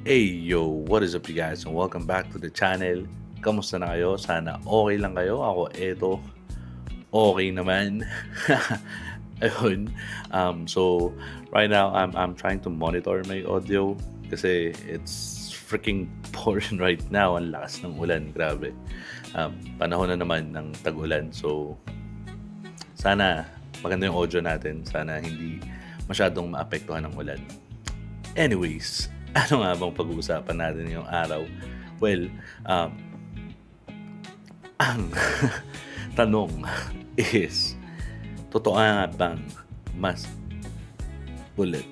Hey yo, what is up you guys and welcome back to the channel. Kamusta na kayo? Sana okay lang kayo. Ako eto, okay naman. Ayun. So right now I'm trying to monitor my audio kasi it's freaking pouring right now. Ang lakas ng ulan, grabe. Panahon na naman ng tag-ulan. So sana maganda yung audio natin. Sana hindi masyadong maapektuhan ng ulan. Anyways, ano nga bang pag-uusapan natin ngayong araw? Well, ang tanong is, totoo nga bang mas ulit?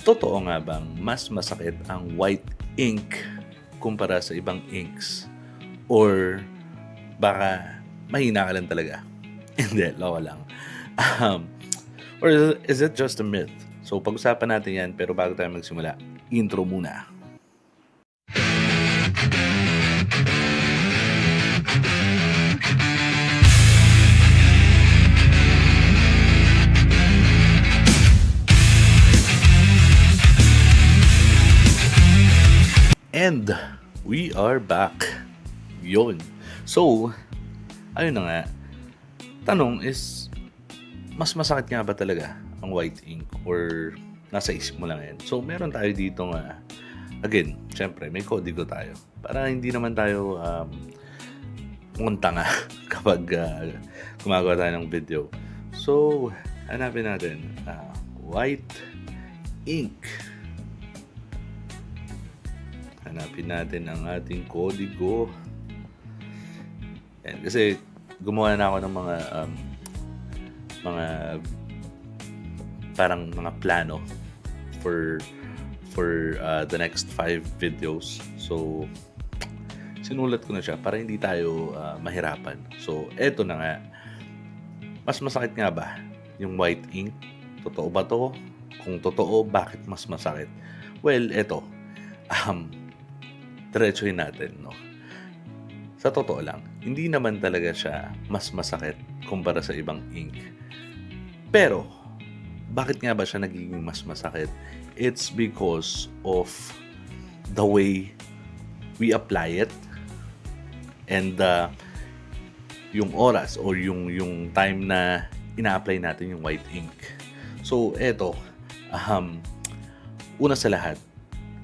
Totoo nga bang mas masakit ang white ink kumpara sa ibang inks? Or baka mahina ka lang talaga? Hindi, loko lang. Or is it just a myth? So pag-usapan natin yan, pero bago tayo magsimula, intro muna. And we are back. Yun. So, ayun na nga. Tanong is, mas masakit nga ba talaga ang white ink or nasa isip mo lang yan? So, meron tayo dito nga, again, syempre, may kodigo tayo. Para hindi naman tayo nga kapag gumagawa tayo ng video. So, hanapin natin, white ink. Hanapin natin ang ating kodigo. Yan, kasi gumawa na ako ng mga parang mga plano for the next 5 videos. So sinulat ko na siya para hindi tayo mahirapan. So eto na nga. Mas masakit nga ba yung white ink? Totoo ba to? Kung totoo, bakit mas masakit? Well, eto. Diretsuhin natin, no? Sa totoo lang, hindi naman talaga siya mas masakit kumpara sa ibang ink. Pero, bakit nga ba siya nagiging mas masakit? It's because of the way we apply it and yung oras or yung time na ina-apply natin yung white ink. So, eto, una sa lahat,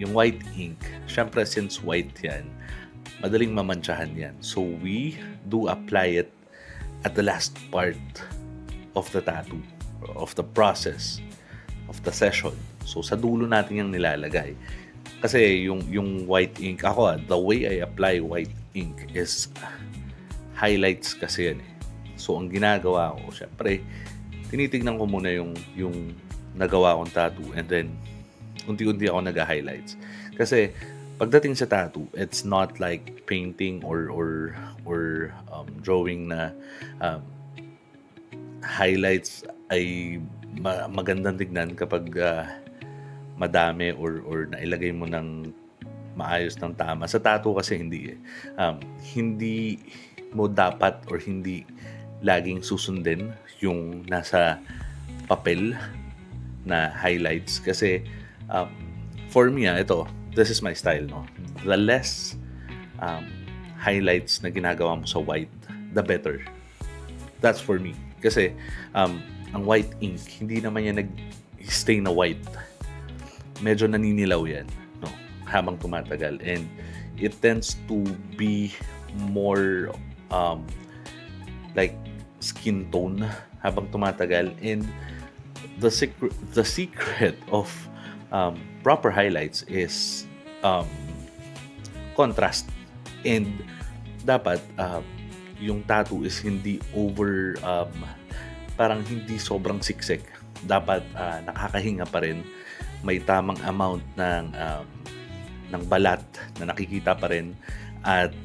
yung white ink, syempre since white yan, madaling mamantsahan yan. So we do apply it at the last part of the tattoo, of the process, of the session. So sa dulo natin yung nilalagay. Kasi yung white ink, the way I apply white ink is highlights kasi yan eh. So ang ginagawa ko, syempre, tinitignan ko muna yung nagawa kong tattoo and then unti-unti ako nag-highlights. Kasi pagdating sa tattoo, it's not like painting or drawing na highlights ay magandang tignan kapag madami or nailagay mo ng maayos ng tama. Sa tattoo kasi hindi eh. Hindi mo dapat or hindi laging susundin yung nasa papel na highlights kasi for me, this is my style, no? The less highlights na ginagawa mo sa white, the better. That's for me. Kasi ang white ink, hindi naman yan nag-stay na white. Medyo naninilaw yan, no? Habang tumatagal. And it tends to be more like skin tone habang tumatagal. And the secret of proper highlights is contrast, and dapat yung tattoo is hindi over parang hindi sobrang siksik. Dapat nakakahinga pa rin, may tamang amount ng balat na nakikita pa rin at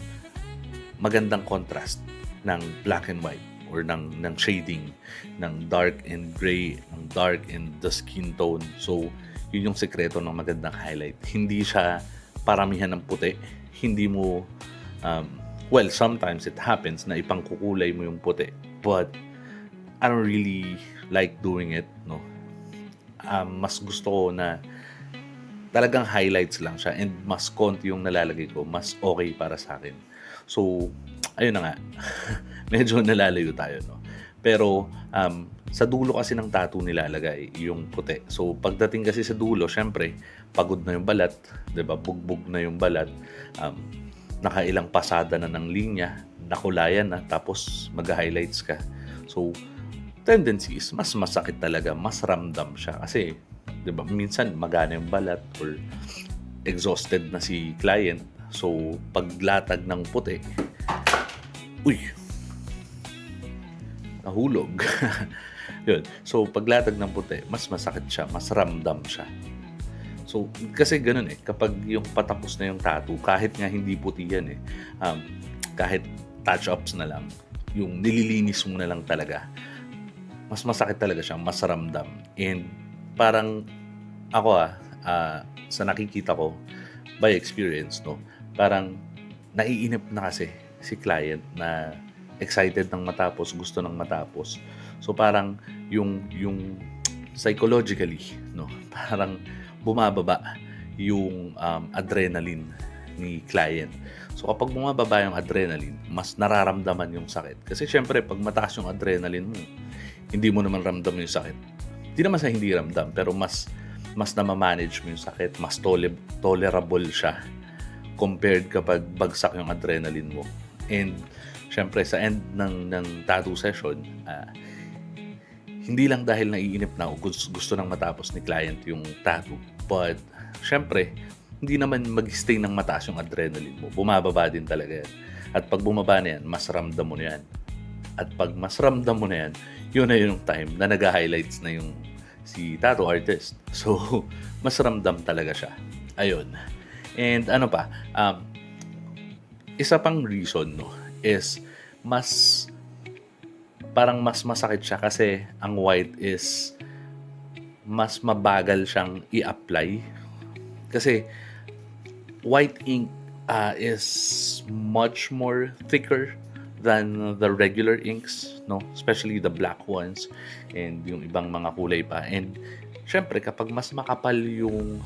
magandang contrast ng black and white or ng shading, ng dark and gray, ng dark and the skin tone. So yun yung sekreto ng magandang highlight. Hindi siya paramihan ng puti. Hindi mo, well, sometimes it happens na ipangkukulay mo yung puti. But I don't really like doing it, no? Mas gusto ko na talagang highlights lang siya and mas konti yung nalalagay ko, mas okay para sa akin. So, ayun na nga, medyo nalalayo tayo 'no. Pero, sa dulo kasi ng tattoo nilalagay yung puti. So, pagdating kasi sa dulo siyempre pagod na yung balat, 'di ba, bugbog na yung balat, um, nakailang pasada na ng linya, nakulayan na, tapos magha-highlights ka. So, tendency is mas masakit talaga, mas ramdam siya kasi 'di ba minsan magana yung balat or exhausted na si client. So, paglatag ng puti, uy, nahulog. Yun. So, paglatag ng puti, mas masakit siya, mas ramdam siya. So, kasi ganun kapag yung patapos na yung tattoo, kahit nga hindi puti yan kahit touch-ups na lang, yung nililinis mo na lang talaga, mas masakit talaga siya, mas ramdam. And parang ako sa nakikita ko, by experience, no, parang naiinip na kasi si client na excited ng matapos, gusto ng matapos. So parang yung psychologically, no, parang bumababa yung adrenaline ni client. So kapag bumababa yung adrenaline, mas nararamdaman yung sakit. Kasi syempre pag mataas yung adrenaline mo, hindi mo naman ramdam yung sakit. Hindi naman sa hindi ramdam, pero mas na-manage mo yung sakit, mas tolerable siya compared kapag bagsak yung adrenaline mo. And syempre sa end ng tattoo session, hindi lang dahil naiinip na o gusto nang matapos ni client yung tattoo, but syempre hindi naman mag-stay ng mataas yung adrenaline mo. Bumababa din talaga yan. At pag bumaba na yan, mas ramdam mo na yan. At pag mas ramdam mo na yan, yun na yung time na nag-highlights na yung si tattoo artist. So, mas ramdam talaga siya. Ayun. And ano pa, isa pang reason, no, is parang mas masakit siya kasi ang white is mas mabagal siyang i-apply. Kasi white ink is much more thicker than the regular inks, no? Especially the black ones and yung ibang mga kulay pa. And syempre kapag mas makapal yung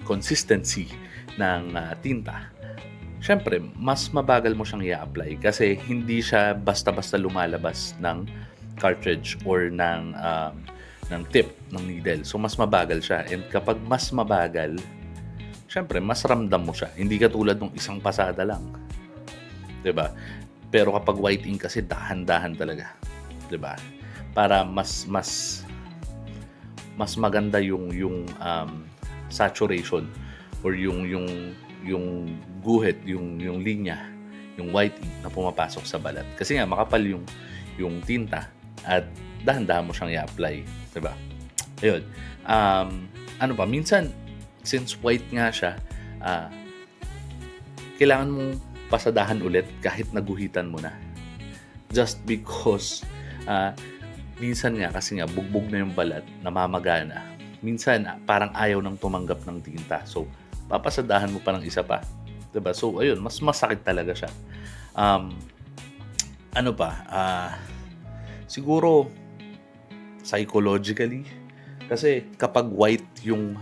consistency ng tinta, syempre mas mabagal mo siyang i-apply kasi hindi siya basta-basta lumalabas ng cartridge or ng tip ng needle. So mas mabagal siya. And kapag mas mabagal, syempre mas ramdam mo siya. Hindi katulad ng isang pasada lang. 'Di ba? Pero kapag white ink kasi dahan-dahan talaga, 'di ba? Para mas maganda yung saturation or yung guhit, yung linya, yung white ink na pumapasok sa balat. Kasi nga makapal yung tinta at dahan-dahan mo siyang i-apply, 'di ba? Ayun. Ano pa, minsan since white nga siya, kailangan mong pasadahan ulit kahit naguhitan mo na. Just because minsan nga kasi nga bugbog na yung balat, namamagana. Minsan parang ayaw nang tumanggap ng tinta. So papasadahan mo pa ng isa pa. 'Di ba? So ayun, mas masakit talaga siya. Ano pa? Siguro psychologically kasi kapag white yung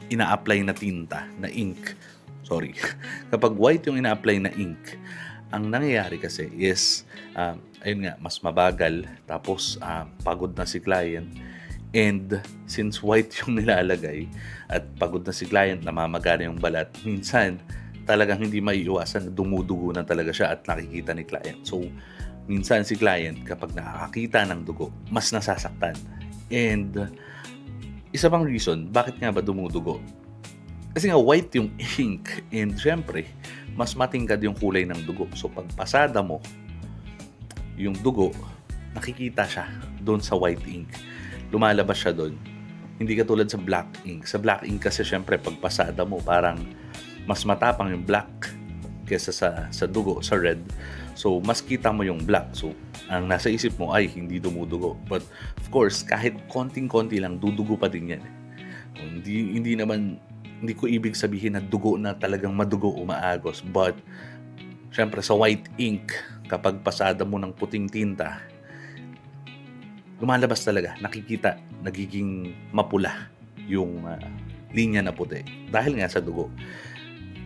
ina-apply na tinta, na ink, kapag white yung ina-apply na ink, ang nangyayari kasi is, ayun nga, mas mabagal, tapos pagod na si client, and since white yung nilalagay, at pagod na si client, namamagana yung balat, minsan, talagang hindi maiiwasan na dumudugo na talaga siya at nakikita ni client. So, minsan si client, kapag nakakakita ng dugo, mas nasasaktan. And, isa pang reason, bakit nga ba dumudugo? Kasi nga white yung ink and syempre, mas matingkad yung kulay ng dugo. So pag pasada mo yung dugo, nakikita siya doon sa white ink. Lumalabas siya doon. Hindi katulad sa black ink. Sa black ink kasi syempre pag pasada mo, parang mas matapang yung black kesa sa dugo, sa red. So mas kita mo yung black. So ang nasa isip mo ay hindi dumudugo. But of course, kahit konting-konti lang, dudugo pa din yan. Hindi ko ibig sabihin na dugo na talagang madugo, umaagos. But, syempre sa white ink, kapag pasada mo ng puting tinta, lumalabas talaga, nakikita, nagiging mapula yung linya na puti dahil nga sa dugo.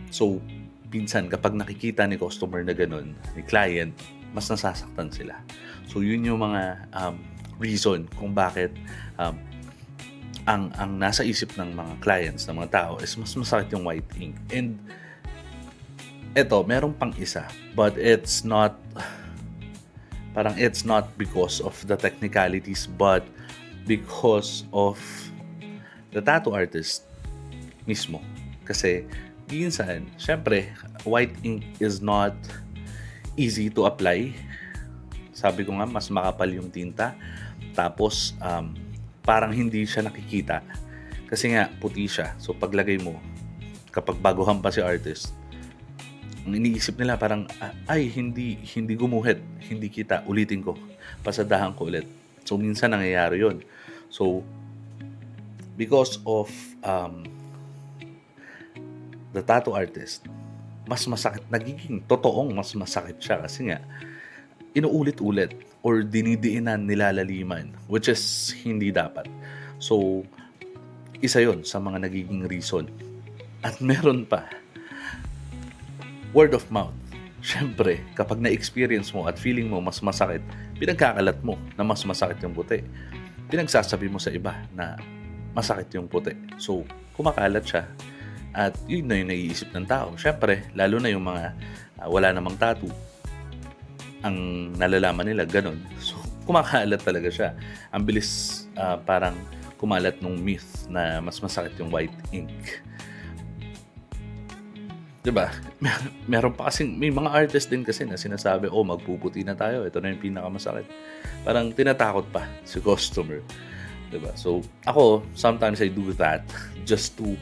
So, minsan kapag nakikita ni customer na ganun, ni client, mas nasasaktan sila. So, yun yung mga reason kung bakit ang nasa isip ng mga clients, ng mga tao is mas masakit yung white ink. And eto, meron pang isa, but it's not because of the technicalities, but because of the tattoo artist mismo. Kasi minsan, syempre, white ink is not easy to apply. Sabi ko nga, mas makapal yung tinta. Tapos, parang hindi siya nakikita. Kasi nga, puti siya. So, paglagay mo, kapag baguhan pa si artist, ang iniisip nila parang, ay, hindi gumuhit, hindi kita, ulitin ko, pasadahan ko ulit. So, minsan nangyayari yun. So, because of the tattoo artist, mas masakit, nagiging totoong mas masakit siya kasi nga, inuulit-ulit or dinidiinan, nilalaliman, which is hindi dapat. So, isa yon sa mga nagiging reason. At meron pa, word of mouth. Siyempre, kapag na-experience mo at feeling mo mas masakit, pinagkakalat mo na mas masakit yung puti. Pinagsasabi mo sa iba na masakit yung puti. So, kumakalat siya. At yun na yung naiisip ng tao. Siyempre, lalo na yung mga wala namang tattoo, ang nalalaman nila ganun. So, kumakalat talaga siya. Ang bilis parang kumalat nung myth na mas masakit yung white ink. Diba? Meron pa kasing, may mga artist din kasi na sinasabi, magpuputi na tayo, ito na yung pinakamasakit. Parang tinatakot pa si customer. Diba? So, ako, sometimes I do that just to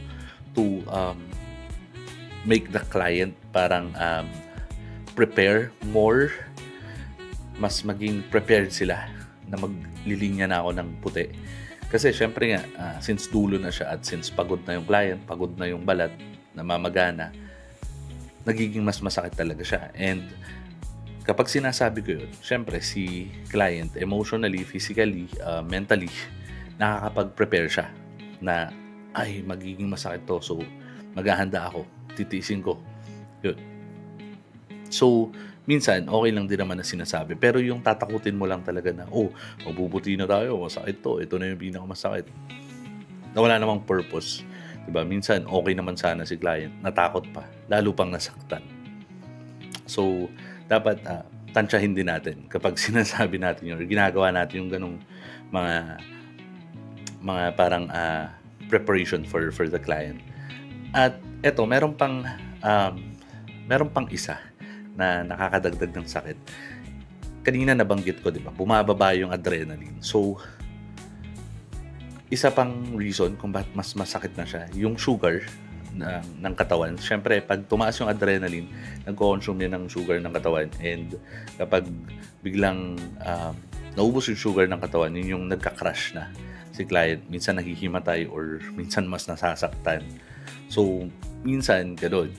make the client parang prepare more, mas maging prepared sila na maglilinya na ako ng puti. Kasi syempre nga, since dulo na siya at since pagod na yung client, pagod na yung balat, namamagana, nagiging mas masakit talaga siya. And kapag sinasabi ko yun, syempre si client emotionally, physically, mentally, nakakapag-prepare siya na ay, magiging masakit to. So, maghahanda ako. Titiisin ko. Yun. So, minsan, okay lang din naman na sinasabi. Pero yung tatakutin mo lang talaga na, magbubuti na tayo, masakit to. Ito na yung pinakamasakit. Na wala namang purpose. Diba? Minsan, okay naman sana si client. Natakot pa. Lalo pang nasaktan. So, dapat tansyahin din natin kapag sinasabi natin yun or ginagawa natin yung ganong mga parang preparation for the client. At eto, meron pang isa na nakakadagdag ng sakit. Kanina nabanggit ko, di ba? Bumababa yung adrenaline. So, isa pang reason kung bakit mas masakit na siya, yung sugar ng katawan. Siyempre, pag tumaas yung adrenaline, nag-consume yan ng sugar ng katawan. And kapag biglang naubos yung sugar ng katawan, yun yung nagka-crash na si client. Minsan naghihimatay or minsan mas nasasaktan. So, minsan gano'n.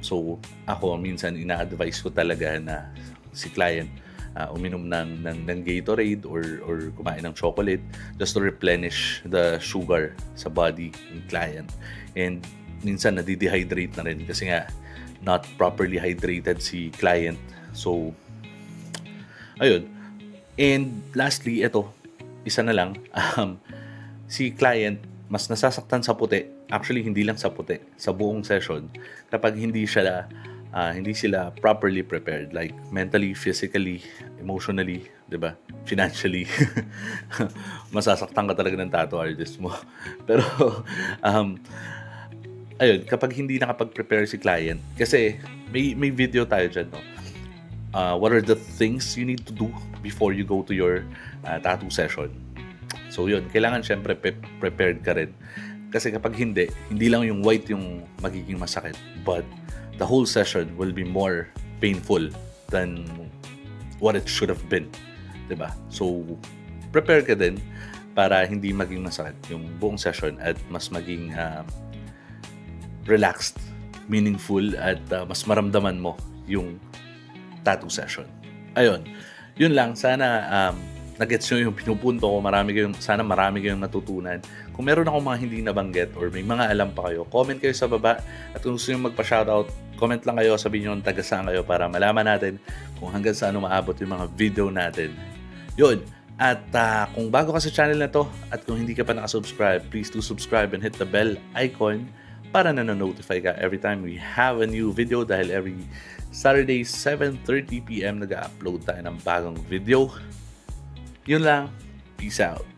So, ako minsan ina-advise ko talaga na si client uminom ng Gatorade or kumain ng chocolate just to replenish the sugar sa body ng client. And minsan nadi-dehydrate na rin kasi nga not properly hydrated si client. So, ayun. And lastly, ito, isa na lang, si client mas nasasaktan sa puti. Actually, hindi lang sa puti, sa buong session kapag hindi sila properly prepared, like mentally, physically, emotionally, 'di ba? Financially. Masasaktan ka talaga ng tattoo artist mo. Pero ayun, kapag hindi nakapag-prepare si client, kasi may video tayo diyan, no. What are the things you need to do before you go to your tattoo session? So yun, kailangan syempre prepared ka rin. Kasi kapag hindi lang yung white yung magiging masakit, but the whole session will be more painful than what it should have been. Diba? So, prepare ka din para hindi maging masakit yung buong session at mas maging relaxed, meaningful, at mas maramdaman mo yung tattoo session. Ayun, yun lang. Sana nagets nyo yung pinupunto ko, sana marami kayong natutunan. Kung meron akong mga hindi nabanggit or may mga alam pa kayo, comment kayo sa baba. At kung gusto nyo magpa-shoutout, comment lang kayo, sabihin nyo taga saan kayo para malaman natin kung hanggang saan umaabot yung mga video natin. Yun. At kung bago ka sa channel na to at kung hindi ka pa nakasubscribe, please do subscribe and hit the bell icon para na-notify ka every time we have a new video dahil every Saturday 7:30 PM nag-upload tayo ng bagong video. Yun lang. Peace out.